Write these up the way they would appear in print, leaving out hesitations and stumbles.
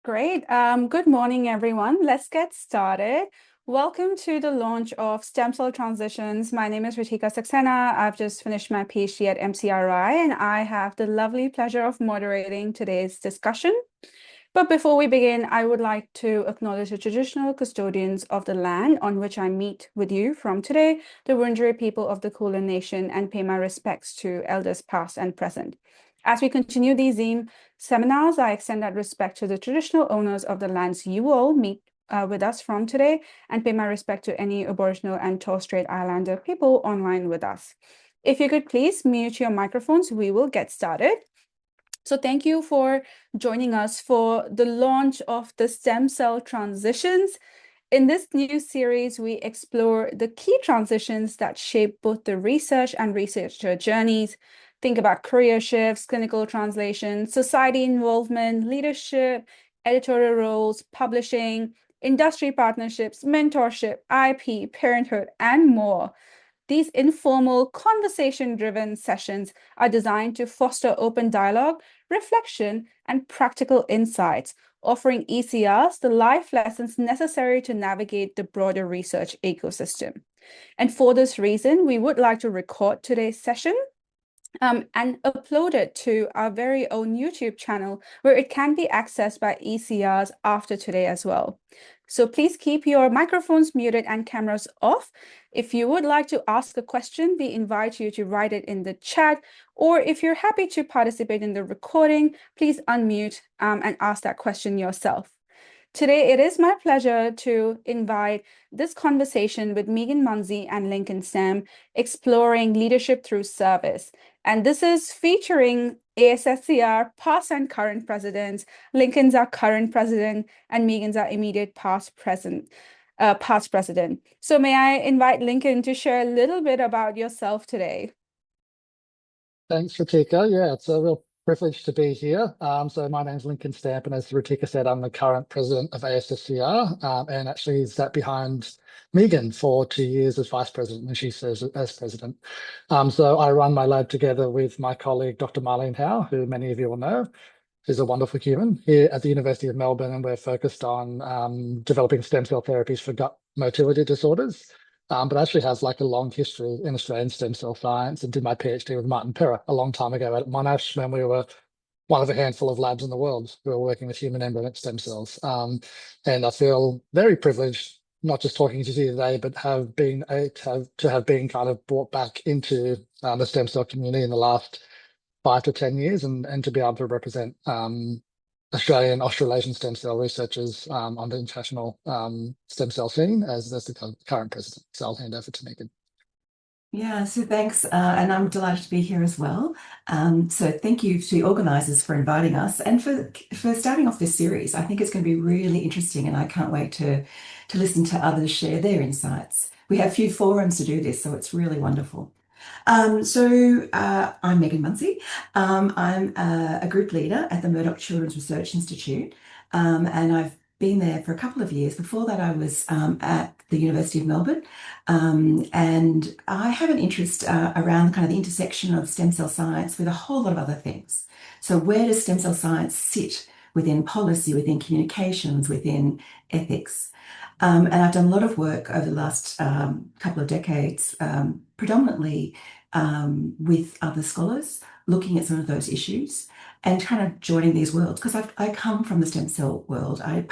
Great. Good morning, everyone. Let's get started. Welcome to the launch of Stem Cell Transitions. My name is Ritika Saxena. I've just finished my PhD at MCRI, and I have the lovely pleasure of moderating today's discussion. But before we begin, I would like to acknowledge the traditional custodians of the land on which I meet with you from today, the Wurundjeri people of the Kulin Nation, and pay my respects to elders past and present. As we continue these Zoom seminars, I extend that respect to the traditional owners of the lands you all meet with us from today, and pay my respect to any Aboriginal and Torres Strait Islander people online with us. If you could please mute your microphones, we will get started. So thank you for joining us for the launch of the Stem Cell Transitions. In this new series, we explore the key transitions that shape both the research and researcher journeys. Think about career shifts, clinical translation, society involvement, leadership, editorial roles, publishing, industry partnerships, mentorship, IP, parenthood, and more. These informal, conversation-driven sessions are designed to foster open dialogue, reflection, and practical insights, offering ECRs the life lessons necessary to navigate the broader research ecosystem. And for this reason, we would like to record today's session and upload it to our very own YouTube channel, where it can be accessed by ECRs after today as well. So please keep your microphones muted and cameras off. If you would like to ask a question, we invite you to write it in the chat, or if you're happy to participate in the recording, please unmute and ask that question yourself. Today, it is my pleasure to invite this conversation with Megan Munsie and Lincon Stem, exploring leadership through service. And this is featuring ASSCR past and current presidents. Lincoln's our current president, and Megan's our immediate past president. So may I invite Lincon to share a little bit about yourself today? Thanks, Ritika. Yeah, it's a real privilege to be here. So my name's Lincon Stamp, and as Ritika said, I'm the current president of ASSCR, and actually sat behind Megan for 2 years as vice president, and she serves as president. So I run my lab together with my colleague, Dr. Marlene Howe, who many of you will know. She's a wonderful human here at the University of Melbourne, and we're focused on developing stem cell therapies for gut motility disorders. But actually has like a long history in Australian stem cell science, and did my PhD with Martin Perra a long time ago at Monash, when we were one of a handful of labs in the world who were working with human embryonic stem cells. And I feel very privileged, not just talking to you today, but have been kind of brought back into the stem cell community in the last 5 to 10 years, and to be able to represent Australian, Australasian stem cell researchers on the international stem cell scene as the current president. So I'll hand over to Megan. Yeah, so thanks, and I'm delighted to be here as well. So thank you to the organisers for inviting us and for starting off this series. I think it's going to be really interesting, and I can't wait to listen to others share their insights. We have few forums to do this, so it's really wonderful. I'm Megan Munsie. I'm a group leader at the Murdoch Children's Research Institute, and I've been there for a couple of years. Before that, I was at the University of Melbourne, and I have an interest around kind of the intersection of stem cell science with a whole lot of other things. So where does stem cell science sit within policy, within communications, within ethics? And I've done a lot of work over the last couple of decades, predominantly with other scholars, looking at some of those issues and kind of joining these worlds, because I come from the stem cell world. I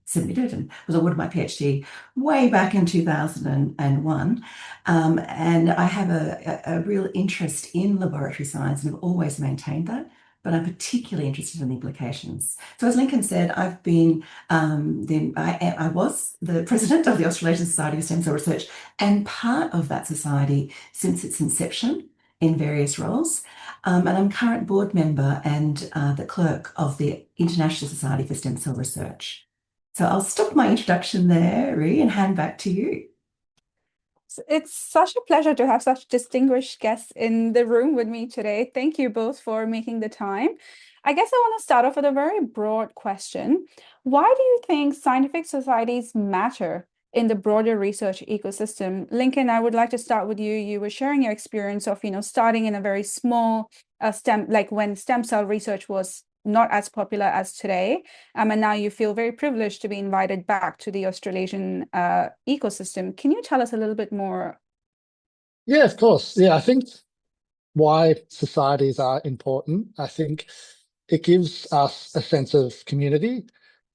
submitted and was awarded my PhD way back in 2001. And I have a real interest in laboratory science, and have always maintained that. But I'm particularly interested in the implications. So as Lincon said, I've been, I was the president of the Australasian Society of Stem Cell Research, and part of that society since its inception in various roles. And I'm current board member and the clerk of the International Society for Stem Cell Research. So I'll stop my introduction there, Rhi, and hand back to you. It's such a pleasure to have such distinguished guests in the room with me today. Thank you both for making the time. I guess I want to start off with a very broad question. Why do you think scientific societies matter in the broader research ecosystem? Lincon, I would like to start with you. You were sharing your experience of, starting in a very small when stem cell research was not as popular as today. And now you feel very privileged to be invited back to the Australasian ecosystem. Can you tell us a little bit more? Yeah, of course. Yeah, I think why societies are important. I think it gives us a sense of community.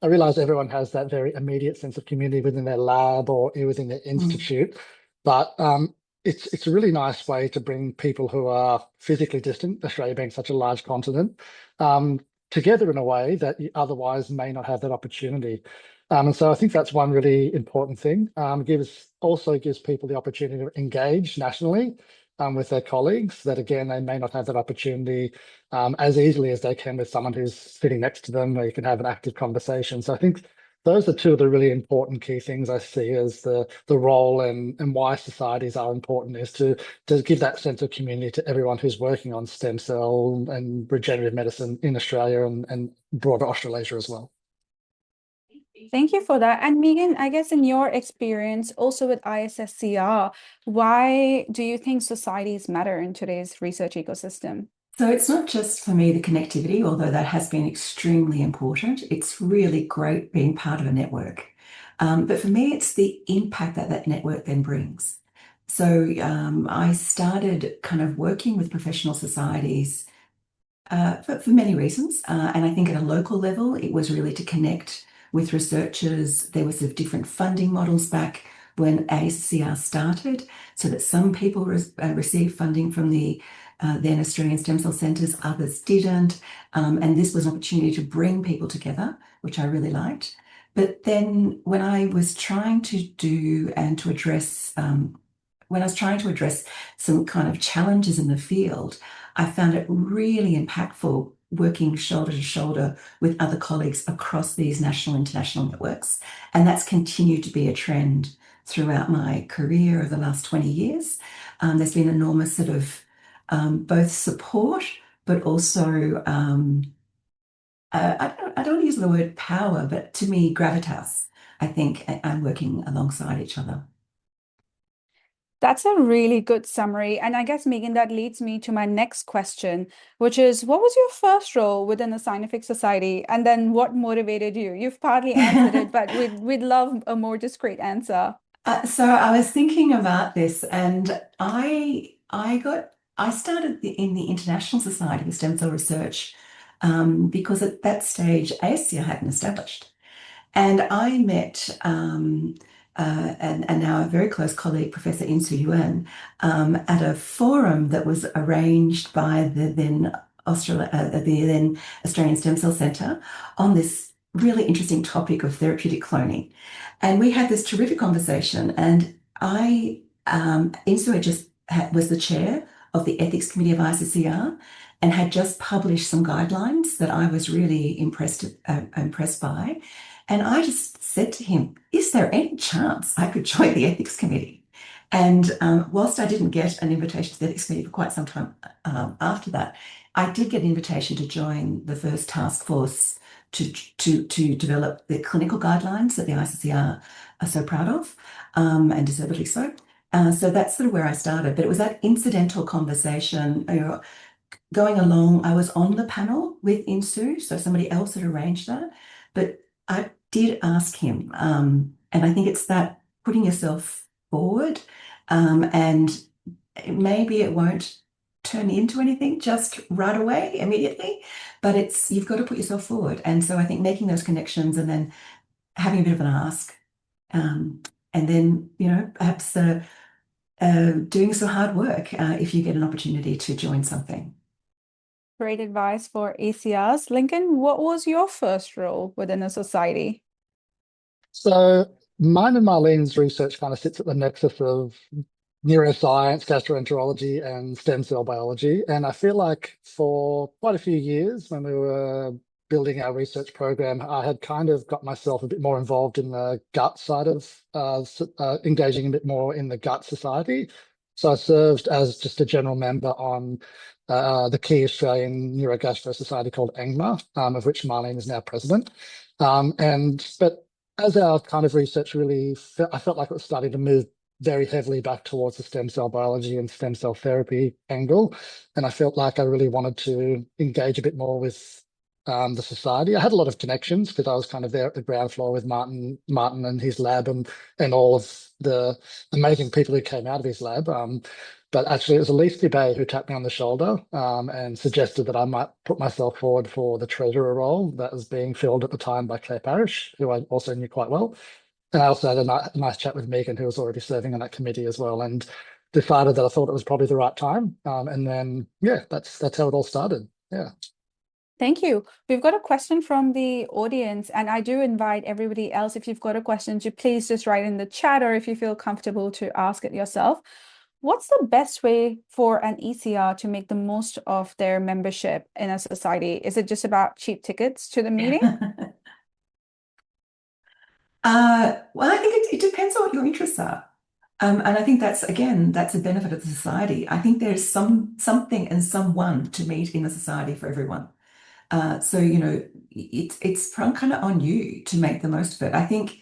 I realize everyone has that very immediate sense of community within their lab or within their institute, but it's a really nice way to bring people who are physically distant, Australia being such a large continent, together in a way that you otherwise may not have that opportunity. And so I think that's one really important thing. Also gives people the opportunity to engage nationally with their colleagues that, again, they may not have that opportunity as easily as they can with someone who's sitting next to them, where you can have an active conversation. So I think those are two of the really important key things I see as the role and why societies are important, is to give that sense of community to everyone who's working on stem cell and regenerative medicine in Australia and broader Australasia as well. Thank you for that. And Megan, I guess in your experience, also with ISSCR, why do you think societies matter in today's research ecosystem? So it's not just for me the connectivity, although that has been extremely important. It's really great being part of a network. But for me, it's the impact that that network then brings. So I started kind of working with professional societies for many reasons. And I think at a local level, it was really to connect with researchers. There was different funding models back when ASCR started, so that some people received funding from the then Australian stem cell centres, others didn't. And this was an opportunity to bring people together, which I really liked. But then when I was trying to do and to address, when I was trying to address some kind of challenges in the field, I found it really impactful working shoulder to shoulder with other colleagues across these national and international networks. And that's continued to be a trend throughout my career over the last 20 years. There's been enormous sort of both support, but also, I don't use the word power, but to me, gravitas, I think, and working alongside each other. That's a really good summary. And I guess, Megan, that leads me to my next question, which is, what was your first role within the scientific society? And then what motivated you? You've partly answered it, but we'd love a more discrete answer. So I was thinking about this, and I started in the International Society for Stem Cell Research because at that stage ASCR hadn't established. And I met and now a very close colleague, Professor Insoo Yuan, at a forum that was arranged by the then Australian Stem Cell Centre on this really interesting topic of therapeutic cloning. And we had this terrific conversation, and Insoo was the chair of the ethics committee of ISSCR and had just published some guidelines that I was really impressed by. And I just said to him, is there any chance I could join the ethics committee? And whilst I didn't get an invitation to the ethics committee for quite some time after that, I did get an invitation to join the first task force to develop the clinical guidelines that the ISSCR are so proud of, and deservedly so. So that's sort of where I started. But it was that incidental conversation, going along. I was on the panel with Insoo, so somebody else had arranged that. But I did ask him, and I think it's that putting yourself forward, and maybe it won't turn into anything just right away, immediately, but you've got to put yourself forward. And so I think making those connections and then having a bit of an ask, and then, perhaps doing some hard work if you get an opportunity to join something. Great advice for ACRs. Lincon, what was your first role within a society? So mine and Marlene's research kind of sits at the nexus of neuroscience, gastroenterology, and stem cell biology. And I feel like for quite a few years when we were building our research program, I had kind of got myself a bit more involved in the gut side of engaging a bit more in the gut society. So I served as just a general member on the key Australian Neurogastro Society called ANGMA, of which Marlene is now president. But as our kind of research I felt like it was starting to move very heavily back towards the stem cell biology and stem cell therapy angle. And I felt like I really wanted to engage a bit more with the society. I had a lot of connections because I was kind of there at the ground floor with Martin and his lab and all of the amazing people who came out of his lab. But actually, it was Elise Dubay who tapped me on the shoulder and suggested that I might put myself forward for the treasurer role that was being filled at the time by Claire Parish, who I also knew quite well. And I also had a nice chat with Megan, who was already serving on that committee as well, and decided that I thought it was probably the right time. And then, yeah, that's how it all started. Yeah. Thank you. We've got a question from the audience, and I do invite everybody else, if you've got a question, to please just write in the chat, or if you feel comfortable to ask it yourself. What's the best way for an ECR to make the most of their membership in a society? Is it just about cheap tickets to the meeting? Well, I think it depends on what your interests are. And I think that's a benefit of the society. I think there's something and someone to meet in the society for everyone. So, it's kind of on you to make the most of it. I think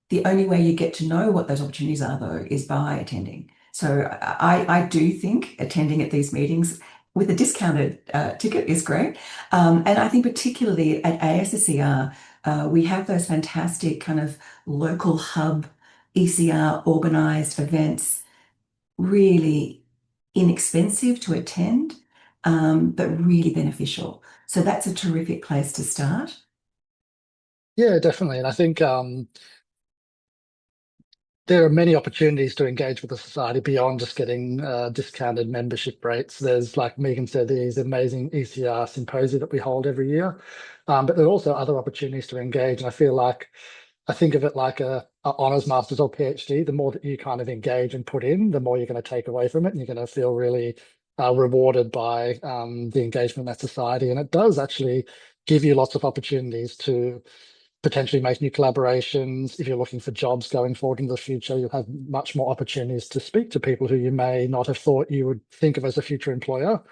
the only way you get to know what those opportunities are, though, is by attending. So I do think attending at these meetings with a discounted ticket is great. And I think particularly at ASSER, we have those fantastic kind of local hub ECR organised events, really inexpensive to attend, but really beneficial. So that's a terrific place to start. Yeah, definitely. And I think there are many opportunities to engage with the society beyond just getting discounted membership rates. There's, like Megan said, these amazing ECR symposia that we hold every year. But there are also other opportunities to engage. And I think of it like a honours master's or PhD. The more that you kind of engage and put in, the more you're going to take away from it. And you're going to feel really rewarded by the engagement in that society. And it does actually give you lots of opportunities to potentially make new collaborations. If you're looking for jobs going forward into the future, you'll have much more opportunities to speak to people who you may not have thought you would think of as a future employer.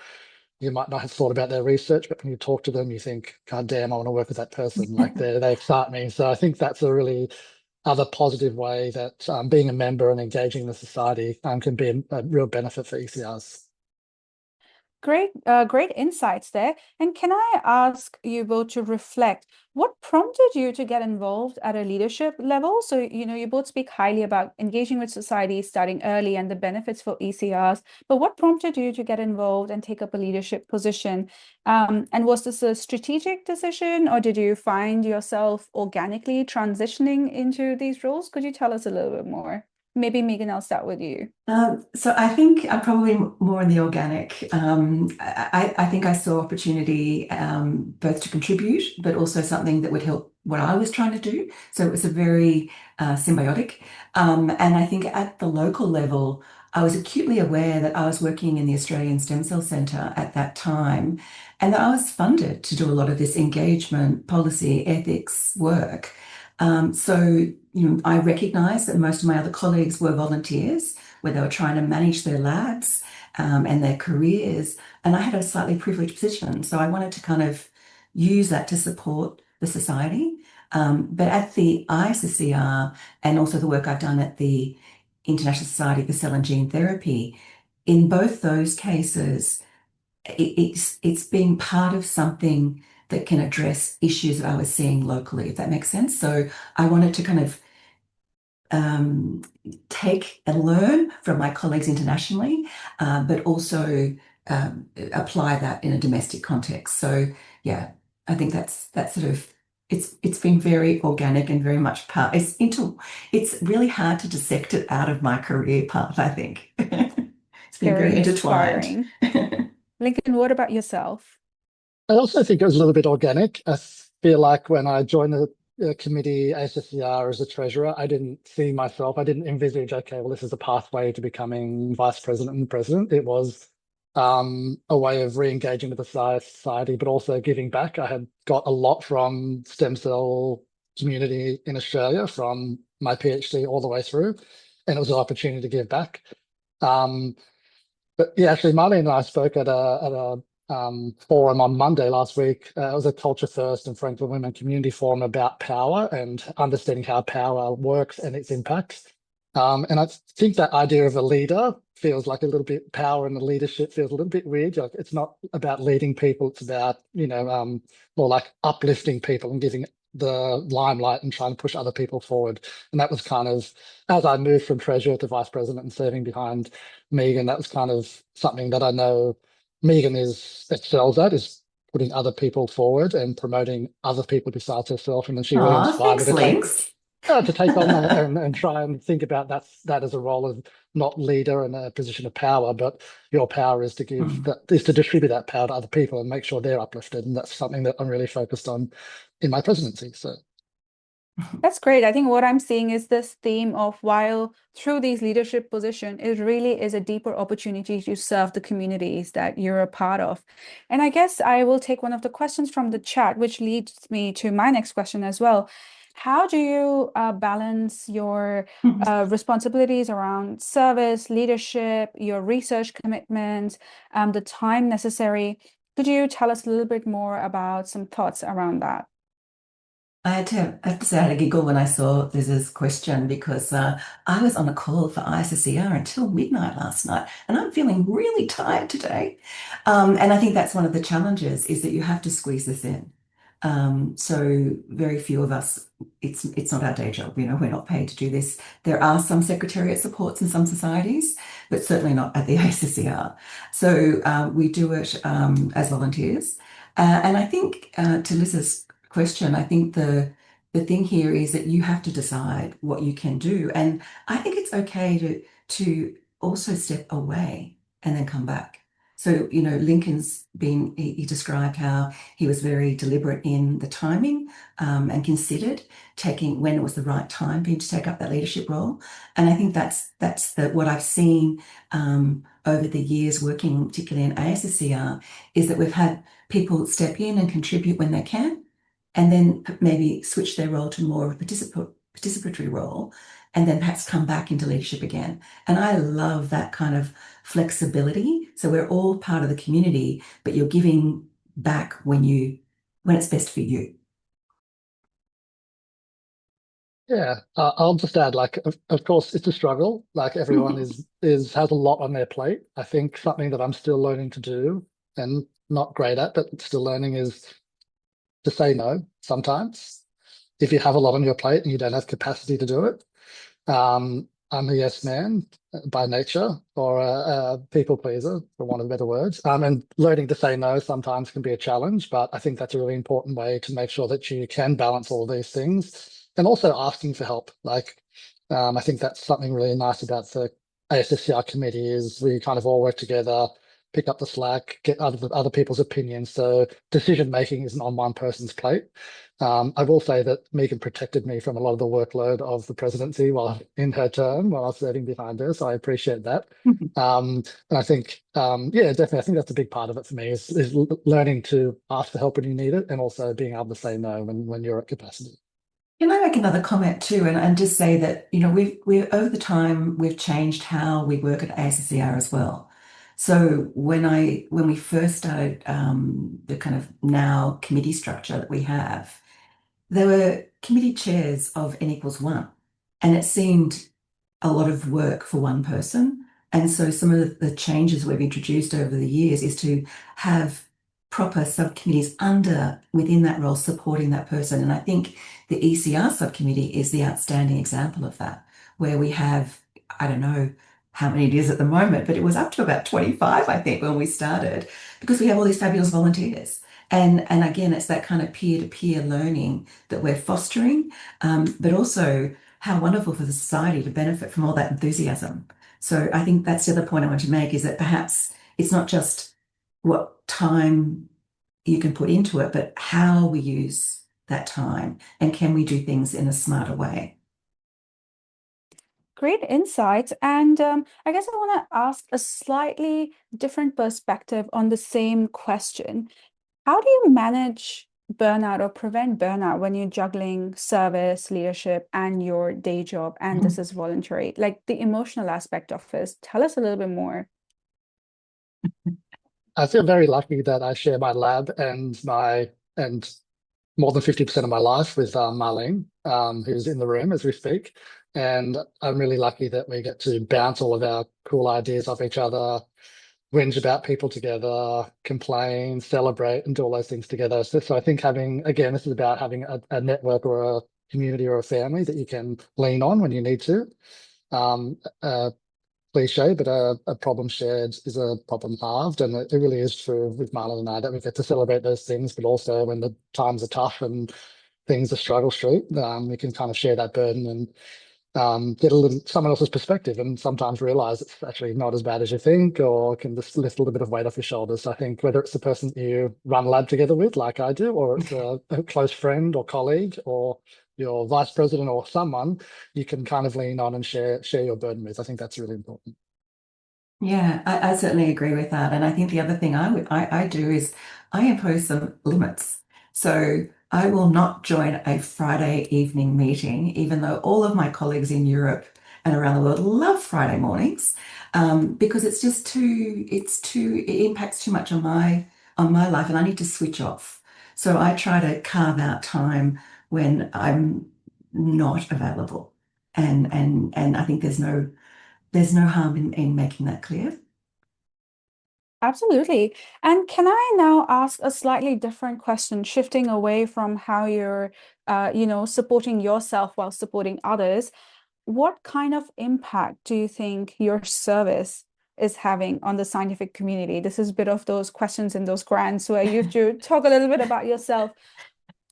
You might not have thought about their research, but when you talk to them, you think, God damn, I want to work with that person. Like they excite me. So I think that's a really other positive way that being a member and engaging in the society can be a real benefit for ECRs. Great insights there. And can I ask you both to reflect, what prompted you to get involved at a leadership level? So, you both speak highly about engaging with society, starting early, and the benefits for ECRs, but what prompted you to get involved and take up a leadership position? And was this a strategic decision, or did you find yourself organically transitioning into these roles? Could you tell us a little bit more? Maybe Megan, I'll start with you. So I think I'm probably more in the organic. I think I saw opportunity both to contribute, but also something that would help what I was trying to do. So it was a very symbiotic. And I think at the local level, I was acutely aware that I was working in the Australian Stem Cell Centre at that time, and that I was funded to do a lot of this engagement, policy, ethics work. So, I recognised that most of my other colleagues were volunteers, where they were trying to manage their labs and their careers, and I had a slightly privileged position. So I wanted to kind of use that to support the society. But at the ISSCR, and also the work I've done at the International Society for Cell and Gene Therapy, in both those cases, it's being part of something that can address issues that I was seeing locally, if that makes sense. So I wanted to kind of take and learn from my colleagues internationally, but also apply that in a domestic context. So yeah, I think that's sort of it's been very organic and very much part. It's really hard to dissect it out of my career path, I think. It's been very intertwined. Lincon, what about yourself? I also think it was a little bit organic. I feel like when I joined the committee, ASSCR, as a treasurer, I didn't envisage, okay, well, this is a pathway to becoming vice president and president. It was a way of re-engaging with the society, but also giving back. I had got a lot from stem cell community in Australia from my PhD all the way through, and it was an opportunity to give back. But yeah, actually, Marlene and I spoke at a forum on Monday last week. It was a Culture First and Franklin Women Community Forum about power and understanding how power works and its impacts. And I think that idea of a leader feels like a little bit, power and the leadership feels a little bit weird. Like, it's not about leading people, it's about, more like uplifting people and giving the limelight and trying to push other people forward. And that was kind of, as I moved from treasurer to vice president and serving behind Megan, that was kind of something that I know Megan excels at, is putting other people forward and promoting other people besides herself. And then she really Oh, inspired me thanks, Links. to take on that and try and think about that as a role of not leader in a position of power, but your power is to distribute that power to other people and make sure they're uplifted. And that's something that I'm really focused on in my presidency. So That's great. I think what I'm seeing is this theme of, while through these leadership position, it really is a deeper opportunity to serve the communities that you're a part of. And I guess I will take one of the questions from the chat, which leads me to my next question as well. How do you balance your responsibilities around service, leadership, your research commitments, the time necessary? Could you tell us a little bit more about some thoughts around that? I have to say I had a giggle when I saw this question, because I was on a call for ISSCR until midnight last night, and I'm feeling really tired today. And I think that's one of the challenges, is that you have to squeeze this in. So very few of us, it's not our day job, we're not paid to do this. There are some secretariat supports in some societies, but certainly not at the ISSCR. So we do it as volunteers. And I think to Liz's question, I think the thing here is that you have to decide what you can do. And I think it's okay to also step away and then come back. So, Lincoln's he described how he was very deliberate in the timing and considered taking when it was the right time for him to take up that leadership role. And I think that's what I've seen over the years working, particularly in ASSCR, is that we've had people step in and contribute when they can, and then maybe switch their role to more of a participatory role, and then perhaps come back into leadership again. And I love that kind of flexibility. So we're all part of the community, but you're giving back when it's best for you. yeah, I'll just add, like, of course, it's a struggle. Like, everyone has a lot on their plate. I think something that I'm still learning to do and not great at, but still learning, is to say no sometimes if you have a lot on your plate and you don't have capacity to do it. I'm a yes man by nature, or a people pleaser, for want of better words. And learning to say no sometimes can be a challenge, but I think that's a really important way to make sure that you can balance all these things, and also asking for help. Like, I think that's something really nice about the ASSCR committee, is we kind of all work together, pick up the slack, get other people's opinions. So decision making isn't on one person's plate. I will say that Megan protected me from a lot of the workload of the presidency while in her term, while I was serving behind her. So I appreciate that. And I think, definitely, I think that's a big part of it for me, is learning to ask for help when you need it, and also being able to say no when you're at capacity. Can I make another comment too, and just say that, we over the time we've changed how we work at ASSCR as well. So when we first started the kind of now committee structure that we have, there were committee chairs of N equals 1, and it seemed a lot of work for one person. And so some of the changes we've introduced over the years is to have proper subcommittees within that role supporting that person. And I think the ECR subcommittee is the outstanding example of that, where we have, I don't know how many it is at the moment, but it was up to about 25, I think, when we started, because we have all these fabulous volunteers. And again, it's that kind of peer-to-peer learning that we're fostering, but also how wonderful for the society to benefit from all that enthusiasm. So I think that's the other point I want to make, is that perhaps it's not just what time you can put into it, but how we use that time, and can we do things in a smarter way. Great insights. And I guess I want to ask a slightly different perspective on the same question. How do you manage burnout or prevent burnout when you're juggling service, leadership, and your day job, and this is voluntary? Like, the emotional aspect of this. Tell us a little bit more. I feel very lucky that I share my lab and more than 50% of my life with Marlene, who's in the room as we speak. And I'm really lucky that we get to bounce all of our cool ideas off each other, whinge about people together, complain, celebrate, and do all those things together. So I think again, this is about having a network or a community or a family that you can lean on when you need to. Cliche, but a problem shared is a problem halved. And it really is true with Marlon and I that we get to celebrate those things, but also when the times are tough and things are struggle street, we can kind of share that burden and get someone else's perspective and sometimes realize it's actually not as bad as you think, or can just lift a little bit of weight off your shoulders. So I think whether it's the person you run lab together with, like I do, or it's a close friend or colleague or your vice president or someone you can kind of lean on and share your burden with. I think that's really important. Yeah, I certainly agree with that. And I think the other thing I do is I impose some limits. So I will not join a Friday evening meeting, even though all of my colleagues in Europe and around the world love Friday mornings, because it's just it impacts too much on my life, and I need to switch off. So I try to carve out time when I'm not available. And I think there's no harm in making that clear. Absolutely. And can I now ask a slightly different question, shifting away from how you're, supporting yourself while supporting others? What kind of impact do you think your service is having on the scientific community? This is a bit of those questions in those grants where you have to talk a little bit about yourself.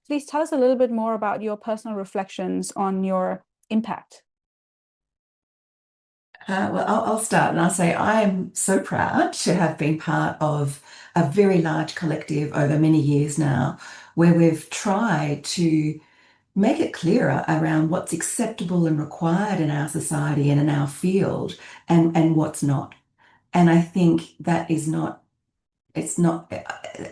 Please tell us a little bit more about your personal reflections on your impact. Well, I'll start and I'll say I am so proud to have been part of a very large collective over many years now, where we've tried to make it clearer around what's acceptable and required in our society and in our field, and what's not. And I think that is not it's not,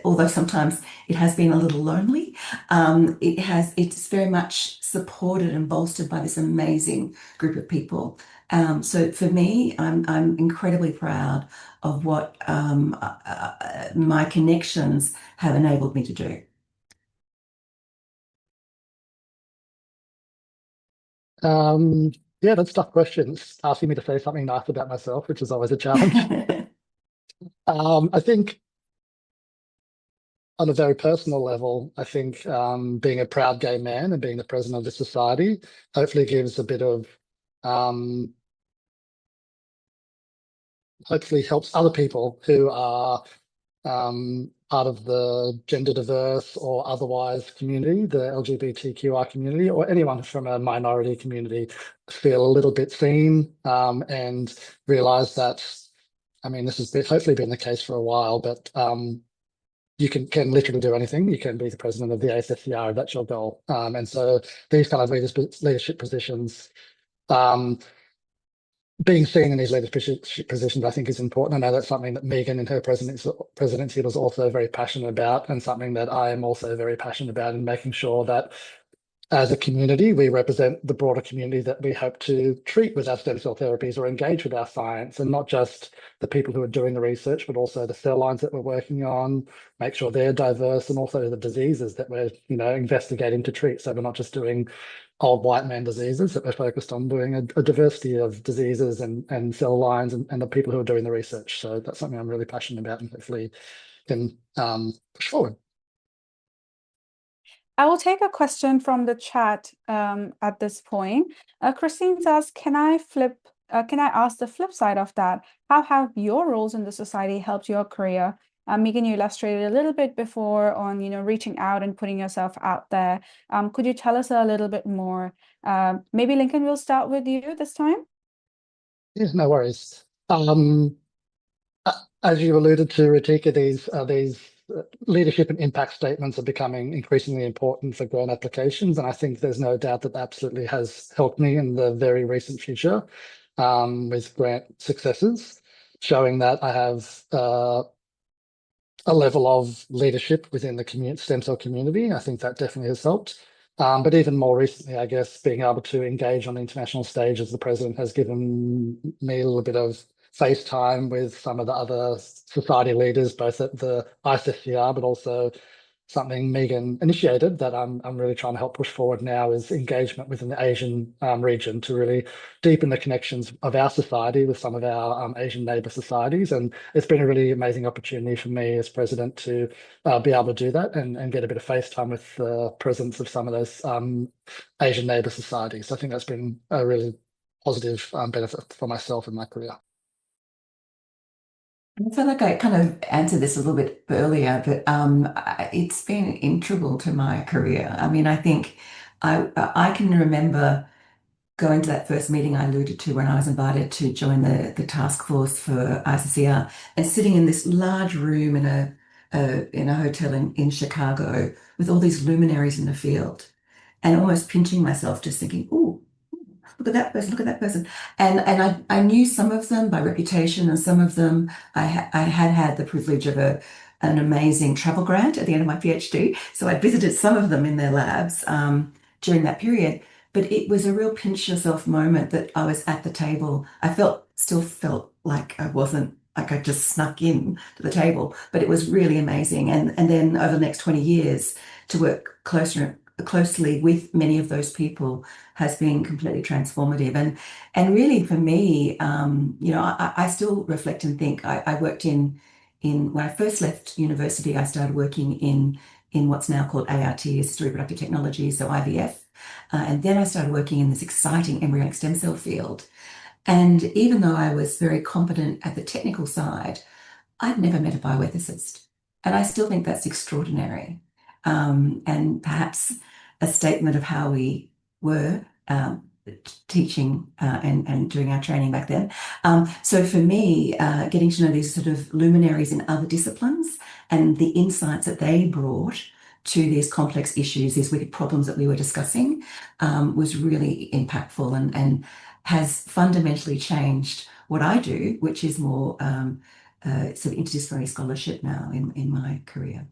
although sometimes it has been a little lonely, it's very much supported and bolstered by this amazing group of people. So for me, I'm incredibly proud of what my connections have enabled me to do. Yeah, that's tough questions. Asking me to say something nice about myself, which is always a challenge. I think on a very personal level, I think being a proud gay man and being the president of the society hopefully gives a bit of, hopefully helps other people who are part of the gender diverse or otherwise community, the LGBTQI community, or anyone from a minority community feel a little bit seen and realize that, I mean, this has hopefully been the case for a while, but you can literally do anything. You can be the president of the ASSCR if that's your goal. And so these kind of leadership positions, being seen in these leadership positions, I think is important. I know that's something that Megan in her presidency was also very passionate about, and something that I am also very passionate about, in making sure that as a community, we represent the broader community that we hope to treat with our stem cell therapies or engage with our science, and not just the people who are doing the research, but also the cell lines that we're working on, make sure they're diverse, and also the diseases that we're, investigating to treat. So we're not just doing old white man diseases, that we're focused on doing a diversity of diseases and cell lines and the people who are doing the research. So that's something I'm really passionate about and hopefully can push forward. I will take a question from the chat at this point. Christine says, can I ask the flip side of that? How have your roles in the society helped your career? Megan, you illustrated a little bit before on, reaching out and putting yourself out there. Could you tell us a little bit more? Maybe Lincon, we'll start with you this time. Yeah, no worries. As you alluded to, Ritika, these leadership and impact statements are becoming increasingly important for grant applications, and I think there's no doubt that absolutely has helped me in the very recent future with grant successes, showing that I have a level of leadership within the stem cell community. I think that definitely has helped. But even more recently, I guess, being able to engage on the international stage as the president has given me a little bit of face time with some of the other society leaders, both at the ISSCR, but also something Megan initiated that I'm really trying to help push forward now is engagement within the Asian region to really deepen the connections of our society with some of our Asian neighbour societies. And it's been a really amazing opportunity for me as president to be able to do that and get a bit of face time with the presence of some of those Asian neighbour societies. So I think that's been a really positive benefit for myself and my career. I feel like I kind of answered this a little bit earlier, but it's been integral to my career. I mean, I think I can remember going to that first meeting I alluded to when I was invited to join the task force for ICCR and sitting in this large room in a hotel in Chicago with all these luminaries in the field and almost pinching myself, just thinking, "Oh, look at that person, look at that person." And I knew some of them by reputation, and some of them I had the privilege of an amazing travel grant at the end of my PhD. So I visited some of them in their labs during that period. But it was a real pinch yourself moment that I was at the table. Still felt like I wasn't, like I just snuck in to the table, but it was really amazing. And then over the next 20 years to work closely with many of those people has been completely transformative. And really for me, I still reflect and think. I worked in when I first left university, I started working in what's now called ART, assisted reproductive technology, so IVF. And then I started working in this exciting embryonic stem cell field. And even though I was very competent at the technical side, I'd never met a bioethicist. And I still think that's extraordinary. And perhaps a statement of how we were teaching and doing our training back then. So for me, getting to know these sort of luminaries in other disciplines and the insights that they brought to these complex issues, these wicked problems that we were discussing, was really impactful and has fundamentally changed what I do, which is more sort of interdisciplinary scholarship now in my career.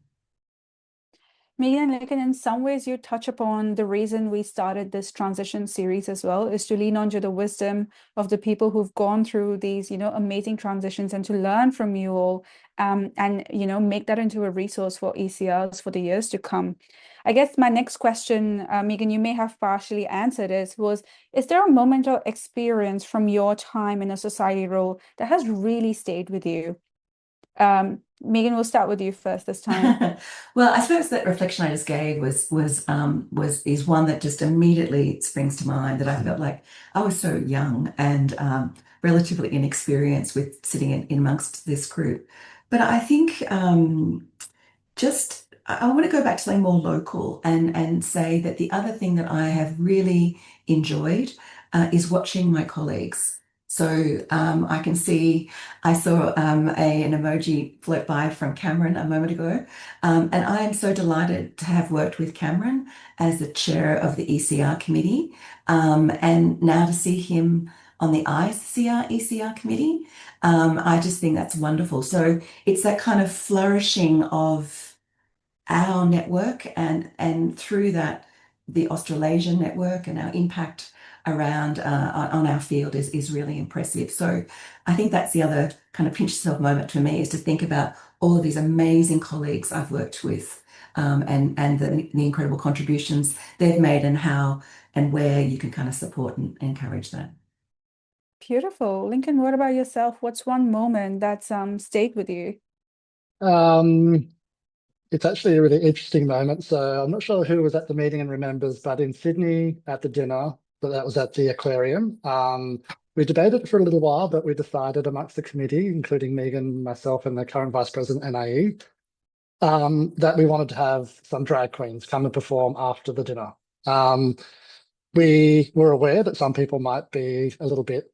Megan and Lincon, in some ways you touch upon the reason we started this transition series as well, is to lean onto the wisdom of the people who've gone through these, amazing transitions and to learn from you all, and, make that into a resource for ECRs for the years to come. I guess my next question, Megan, you may have partially answered is there a moment or experience from your time in a society role that has really stayed with you? Megan, we'll start with you first this time. Well, I suppose that reflection I just gave is one that just immediately springs to mind, that I felt like I was so young and relatively inexperienced with sitting in amongst this group. But I think I want to go back to something more local and say that the other thing that I have really enjoyed is watching my colleagues. So I saw an emoji float by from Cameron a moment ago. And I am so delighted to have worked with Cameron as the chair of the ECR committee. And now to see him on the ICR ECR committee, I just think that's wonderful. So it's that kind of flourishing of our network and through that, the Australasian network and our impact around on our field is really impressive. So I think that's the other kind of pinch yourself moment for me, is to think about all of these amazing colleagues I've worked with, and the incredible contributions they've made, and how and where you can kind of support and encourage that. Beautiful. Lincon, what about yourself? What's one moment that's stayed with you? It's actually a really interesting moment. So I'm not sure who was at the meeting and remembers, but in Sydney at the dinner, that was at the aquarium. We debated for a little while, but we decided amongst the committee, including Megan, myself, and the current Vice President, NAE, that we wanted to have some drag queens come and perform after the dinner. We were aware that some people might be a little bit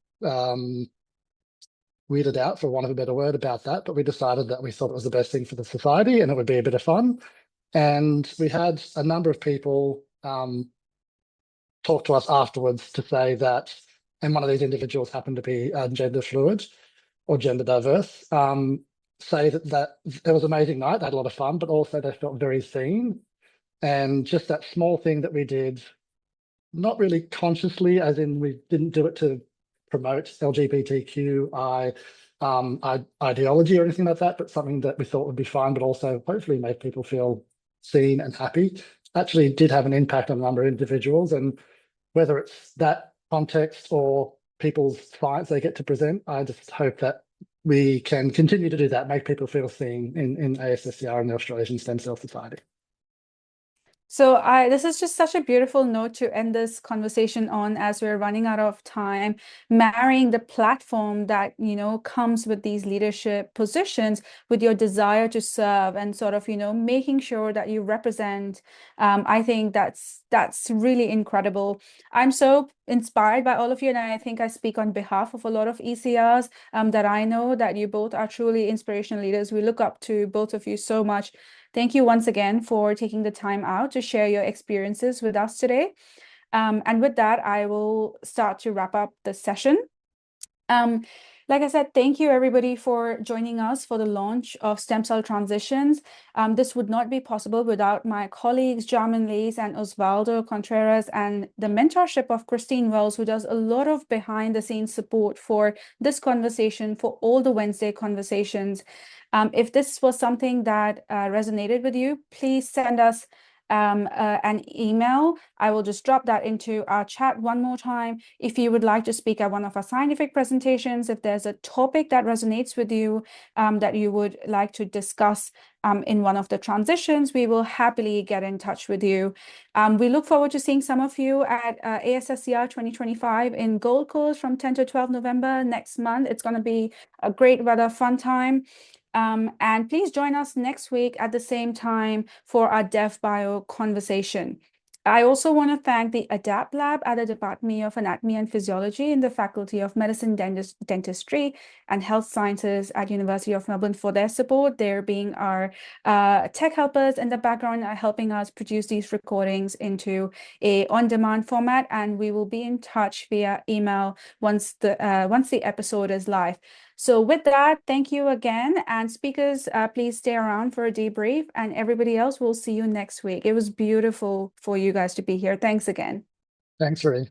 weirded out, for want of a better word, about that, but we decided that we thought it was the best thing for the society and it would be a bit of fun. And we had a number of people talk to us afterwards to say that, and one of these individuals happened to be gender fluid or gender diverse, say that it was an amazing night, they had a lot of fun, but also they felt very seen. And just that small thing that we did, not really consciously, as in we didn't do it to promote LGBTQI ideology or anything like that, but something that we thought would be fun, but also hopefully make people feel seen and happy actually did have an impact on a number of individuals. And whether it's that context or people's science they get to present, I just hope that we can continue to do that, make people feel seen in ASSCR and the Australasian Stem Cell Society. So this is just such a beautiful note to end this conversation on as we're running out of time, marrying the platform that, you know, comes with these leadership positions with your desire to serve and sort of, you know, making sure that you represent. I think that's really incredible. I'm so inspired by all of you, and I think I speak on behalf of a lot of ECRs that I know that you both are truly inspirational leaders. We look up to both of you so much. Thank you once again for taking the time out to share your experiences with us today. And with that, I will start to wrap up the session. Like I said, thank you everybody for joining us for the launch of Stem Cell Transitions. This would not be possible without my colleagues, Jarman Lees and Osvaldo Contreras, and the mentorship of Christine Wells, who does a lot of behind the scenes support for this conversation, for all the Wednesday conversations. If this was something that resonated with you, please send us an email. I will just drop that into our chat one more time. If you would like to speak at one of our scientific presentations, if there's a topic that resonates with you that you would like to discuss in one of the transitions, we will happily get in touch with you. We look forward to seeing some of you at ASSCR 2025 in Gold Coast from 10 to 12 November next month. It's going to be a great weather, fun time. And please join us next week at the same time for our DevBio conversation. I also want to thank the ADAPT Lab at the Department of Anatomy and Physiology in the Faculty of Medicine, Dentistry, and Health Sciences at University of Melbourne for their support. They're being our tech helpers in the background, helping us produce these recordings into a on-demand format, and we will be in touch via email once the episode is live. So with that, thank you again. And speakers, please stay around for a debrief. And everybody else, we'll see you next week. It was beautiful for you guys to be here. Thanks again. Thanks, Ree.